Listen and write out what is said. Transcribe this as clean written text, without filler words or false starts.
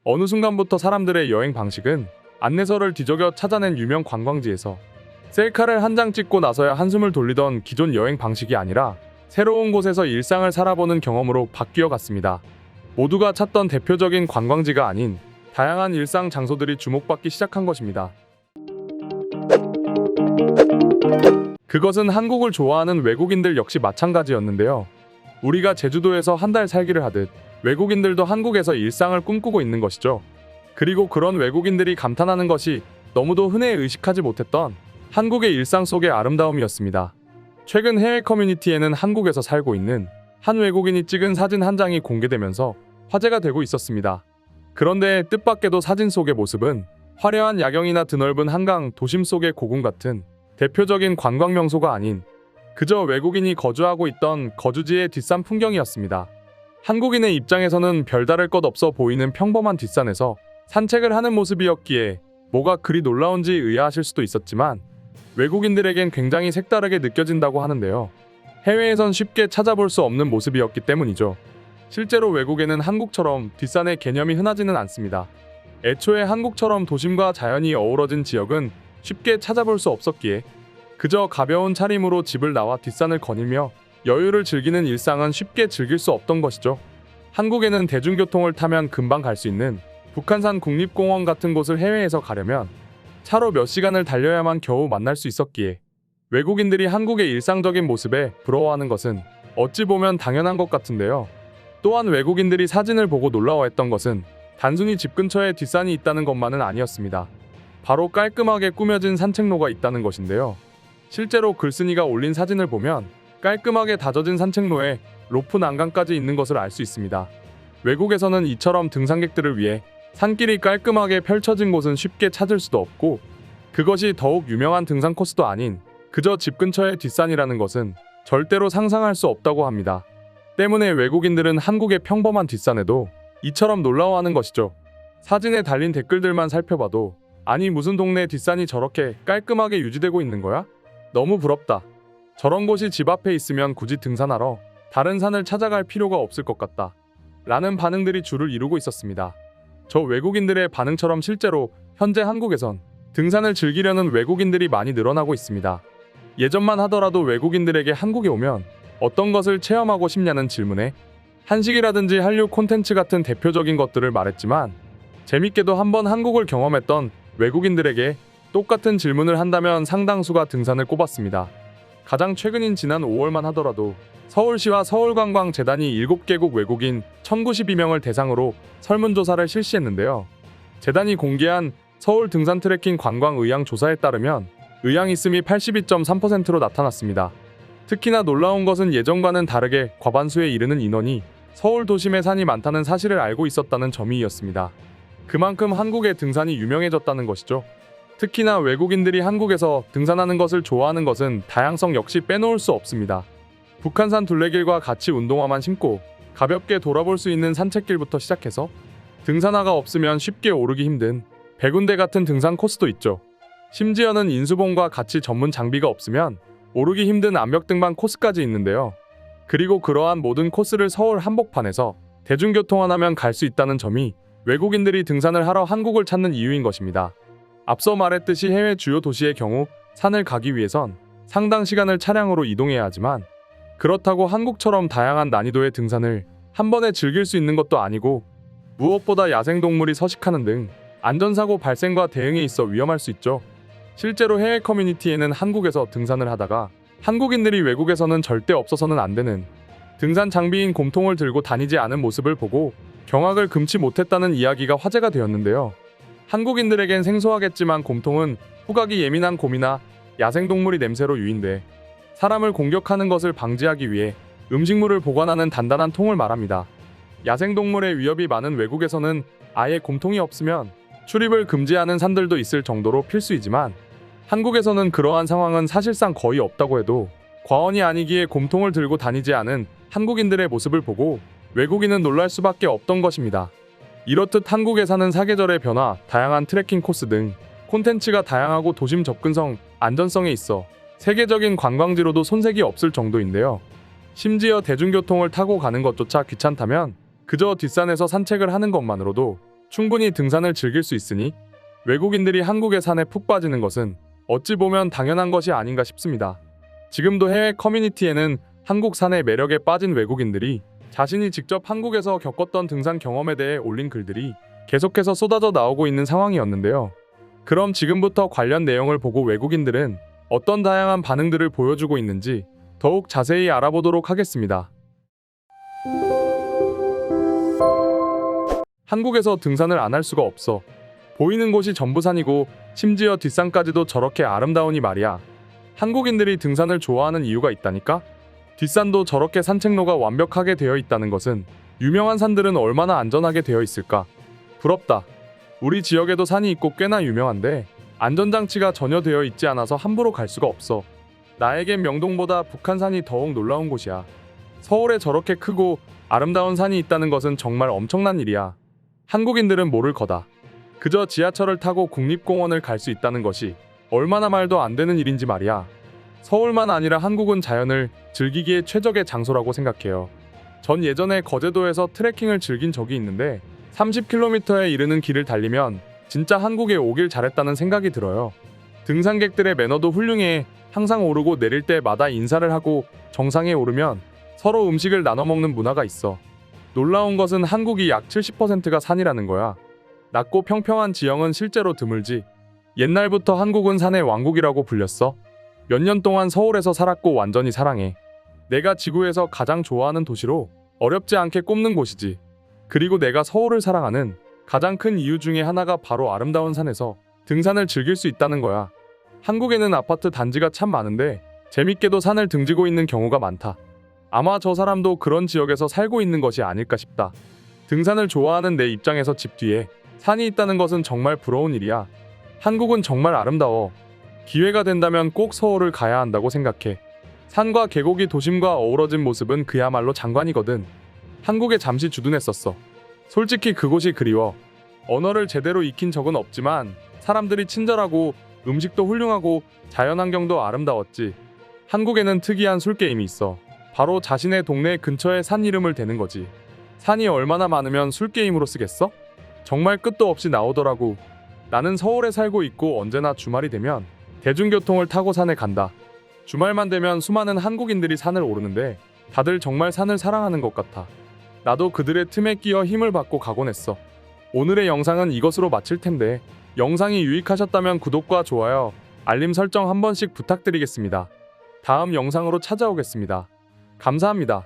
어느 순간부터 사람들의 여행 방식은 안내서를 뒤적여 찾아낸 유명 관광지에서 셀카를 한 장 찍고 나서야 한숨을 돌리던 기존 여행 방식이 아니라 새로운 곳에서 일상을 살아보는 경험으로 바뀌어 갔습니다. 모두가 찾던 대표적인 관광지가 아닌 다양한 일상 장소들이 주목받기 시작한 것입니다. 그것은 한국을 좋아하는 외국인들 역시 마찬가지였는데요. 우리가 제주도에서 한 달 살기를 하듯 외국인들도 한국에서 일상을 꿈꾸고 있는 것이죠. 그리고 그런 외국인들이 감탄하는 것이 너무도 흔해 의식하지 못했던 한국의 일상 속의 아름다움이었습니다. 최근 해외 커뮤니티에는 한국에서 살고 있는 한 외국인이 찍은 사진 한 장이 공개되면서 화제가 되고 있었습니다. 그런데 뜻밖에도 사진 속의 모습은 화려한 야경이나 드넓은 한강, 도심 속의 고궁 같은 대표적인 관광 명소가 아닌 그저 외국인이 거주하고 있던 거주지의 뒷산 풍경이었습니다. 한국인의 입장에서는 별다를 것 없어 보이는 평범한 뒷산에서 산책을 하는 모습이었기에 뭐가 그리 놀라운지 의아하실 수도 있었지만 외국인들에겐 굉장히 색다르게 느껴진다고 하는데요. 해외에선 쉽게 찾아볼 수 없는 모습이었기 때문이죠. 실제로 외국에는 한국처럼 뒷산의 개념이 흔하지는 않습니다. 애초에 한국처럼 도심과 자연이 어우러진 지역은 쉽게 찾아볼 수 없었기에 그저 가벼운 차림으로 집을 나와 뒷산을 거닐며 여유를 즐기는 일상은 쉽게 즐길 수 없던 것이죠. 한국에는 대중교통을 타면 금방 갈 수 있는 북한산 국립공원 같은 곳을 해외에서 가려면 차로 몇 시간을 달려야만 겨우 만날 수 있었기에 외국인들이 한국의 일상적인 모습에 부러워하는 것은 어찌 보면 당연한 것 같은데요. 또한 외국인들이 사진을 보고 놀라워했던 것은 단순히 집 근처에 뒷산이 있다는 것만은 아니었습니다. 바로 깔끔하게 꾸며진 산책로가 있다는 것인데요. 실제로 글쓴이가 올린 사진을 보면 깔끔하게 다져진 산책로에 로프 난간까지 있는 것을 알 수 있습니다. 외국에서는 이처럼 등산객들을 위해 산길이 깔끔하게 펼쳐진 곳은 쉽게 찾을 수도 없고 그것이 더욱 유명한 등산 코스도 아닌 그저 집 근처의 뒷산이라는 것은 절대로 상상할 수 없다고 합니다. 때문에 외국인들은 한국의 평범한 뒷산에도 이처럼 놀라워하는 것이죠. 사진에 달린 댓글들만 살펴봐도 아니 무슨 동네 뒷산이 저렇게 깔끔하게 유지되고 있는 거야? 너무 부럽다. 저런 곳이 집 앞에 있으면 굳이 등산하러 다른 산을 찾아갈 필요가 없을 것 같다. 라는 반응들이 줄을 이루고 있었습니다. 저 외국인들의 반응처럼 실제로 현재 한국에선 등산을 즐기려는 외국인들이 많이 늘어나고 있습니다. 예전만 하더라도 외국인들에게 한국에 오면 어떤 것을 체험하고 싶냐는 질문에 한식이라든지 한류 콘텐츠 같은 대표적인 것들을 말했지만 재밌게도 한번 한국을 경험했던 외국인들에게 똑같은 질문을 한다면 상당수가 등산을 꼽았습니다. 가장 최근인 지난 5월만 하더라도 서울시와 서울관광재단이 7개국 외국인 1092명을 대상으로 설문조사를 실시했는데요. 재단이 공개한 서울 등산 트레킹 관광 의향 조사에 따르면 의향 있음이 82.3%로 나타났습니다. 특히나 놀라운 것은 예전과는 다르게 과반수에 이르는 인원이 서울 도심에 산이 많다는 사실을 알고 있었다는 점이었습니다. 그만큼 한국의 등산이 유명해졌다는 것이죠. 특히나 외국인들이 한국에서 등산하는 것을 좋아하는 것은 다양성 역시 빼놓을 수 없습니다. 북한산 둘레길과 같이 운동화만 신고 가볍게 돌아볼 수 있는 산책길부터 시작해서 등산화가 없으면 쉽게 오르기 힘든 백운대 같은 등산 코스도 있죠. 심지어는 인수봉과 같이 전문 장비가 없으면 오르기 힘든 암벽 등반 코스까지 있는데요. 그리고 그러한 모든 코스를 서울 한복판에서 대중교통 하나면 갈 수 있다는 점이 외국인들이 등산을 하러 한국을 찾는 이유인 것입니다. 앞서 말했듯이 해외 주요 도시의 경우 산을 가기 위해선 상당 시간을 차량으로 이동해야 하지만 그렇다고 한국처럼 다양한 난이도의 등산을 한 번에 즐길 수 있는 것도 아니고 무엇보다 야생동물이 서식하는 등 안전사고 발생과 대응에 있어 위험할 수 있죠. 실제로 해외 커뮤니티에는 한국에서 등산을 하다가 한국인들이 외국에서는 절대 없어서는 안 되는 등산 장비인 곰통을 들고 다니지 않은 모습을 보고 경악을 금치 못했다는 이야기가 화제가 되었는데요. 한국인들에겐 생소하겠지만 곰통은 후각이 예민한 곰이나 야생동물이 냄새로 유인돼 사람을 공격하는 것을 방지하기 위해 음식물을 보관하는 단단한 통을 말합니다. 야생동물의 위협이 많은 외국에서는 아예 곰통이 없으면 출입을 금지하는 산들도 있을 정도로 필수이지만 한국에서는 그러한 상황은 사실상 거의 없다고 해도 과언이 아니기에 곰통을 들고 다니지 않은 한국인들의 모습을 보고 외국인은 놀랄 수밖에 없던 것입니다. 이렇듯 한국에 사는 사계절의 변화, 다양한 트레킹 코스 등 콘텐츠가 다양하고 도심 접근성, 안전성에 있어 세계적인 관광지로도 손색이 없을 정도인데요. 심지어 대중교통을 타고 가는 것조차 귀찮다면 그저 뒷산에서 산책을 하는 것만으로도 충분히 등산을 즐길 수 있으니 외국인들이 한국의 산에 푹 빠지는 것은 어찌 보면 당연한 것이 아닌가 싶습니다. 지금도 해외 커뮤니티에는 한국 산의 매력에 빠진 외국인들이 자신이 직접 한국에서 겪었던 등산 경험에 대해 올린 글들이 계속해서 쏟아져 나오고 있는 상황이었는데요. 그럼 지금부터 관련 내용을 보고 외국인들은 어떤 다양한 반응들을 보여주고 있는지 더욱 자세히 알아보도록 하겠습니다. 한국에서 등산을 안 할 수가 없어. 보이는 곳이 전부 산이고 심지어 뒷산까지도 저렇게 아름다우니 말이야. 한국인들이 등산을 좋아하는 이유가 있다니까? 뒷산도 저렇게 산책로가 완벽하게 되어 있다는 것은 유명한 산들은 얼마나 안전하게 되어 있을까? 부럽다. 우리 지역에도 산이 있고 꽤나 유명한데 안전장치가 전혀 되어 있지 않아서 함부로 갈 수가 없어. 나에겐 명동보다 북한산이 더욱 놀라운 곳이야. 서울에 저렇게 크고 아름다운 산이 있다는 것은 정말 엄청난 일이야. 한국인들은 모를 거다. 그저 지하철을 타고 국립공원을 갈 수 있다는 것이 얼마나 말도 안 되는 일인지 말이야. 서울만 아니라 한국은 자연을 즐기기에 최적의 장소라고 생각해요. 전 예전에 거제도에서 트레킹을 즐긴 적이 있는데 30km에 이르는 길을 달리면 진짜 한국에 오길 잘했다는 생각이 들어요. 등산객들의 매너도 훌륭해. 항상 오르고 내릴 때마다 인사를 하고 정상에 오르면 서로 음식을 나눠 먹는 문화가 있어. 놀라운 것은 한국이 약 70%가 산이라는 거야. 낮고 평평한 지형은 실제로 드물지. 옛날부터 한국은 산의 왕국이라고 불렸어. 몇 년 동안 서울에서 살았고 완전히 사랑해. 내가 지구에서 가장 좋아하는 도시로 어렵지 않게 꼽는 곳이지. 그리고 내가 서울을 사랑하는 가장 큰 이유 중에 하나가 바로 아름다운 산에서 등산을 즐길 수 있다는 거야. 한국에는 아파트 단지가 참 많은데 재밌게도 산을 등지고 있는 경우가 많다. 아마 저 사람도 그런 지역에서 살고 있는 것이 아닐까 싶다. 등산을 좋아하는 내 입장에서 집 뒤에 산이 있다는 것은 정말 부러운 일이야. 한국은 정말 아름다워. 기회가 된다면 꼭 서울을 가야 한다고 생각해. 산과 계곡이 도심과 어우러진 모습은 그야말로 장관이거든. 한국에 잠시 주둔했었어. 솔직히 그곳이 그리워. 언어를 제대로 익힌 적은 없지만 사람들이 친절하고 음식도 훌륭하고 자연환경도 아름다웠지. 한국에는 특이한 술게임이 있어. 바로 자신의 동네 근처에 산 이름을 대는 거지. 산이 얼마나 많으면 술게임으로 쓰겠어? 정말 끝도 없이 나오더라고. 나는 서울에 살고 있고 언제나 주말이 되면 대중교통을 타고 산에 간다. 주말만 되면 수많은 한국인들이 산을 오르는데 다들 정말 산을 사랑하는 것 같아. 나도 그들의 틈에 끼어 힘을 받고 가곤 했어. 오늘의 영상은 이것으로 마칠 텐데 영상이 유익하셨다면 구독과 좋아요, 알림 설정 한 번씩 부탁드리겠습니다. 다음 영상으로 찾아오겠습니다. 감사합니다.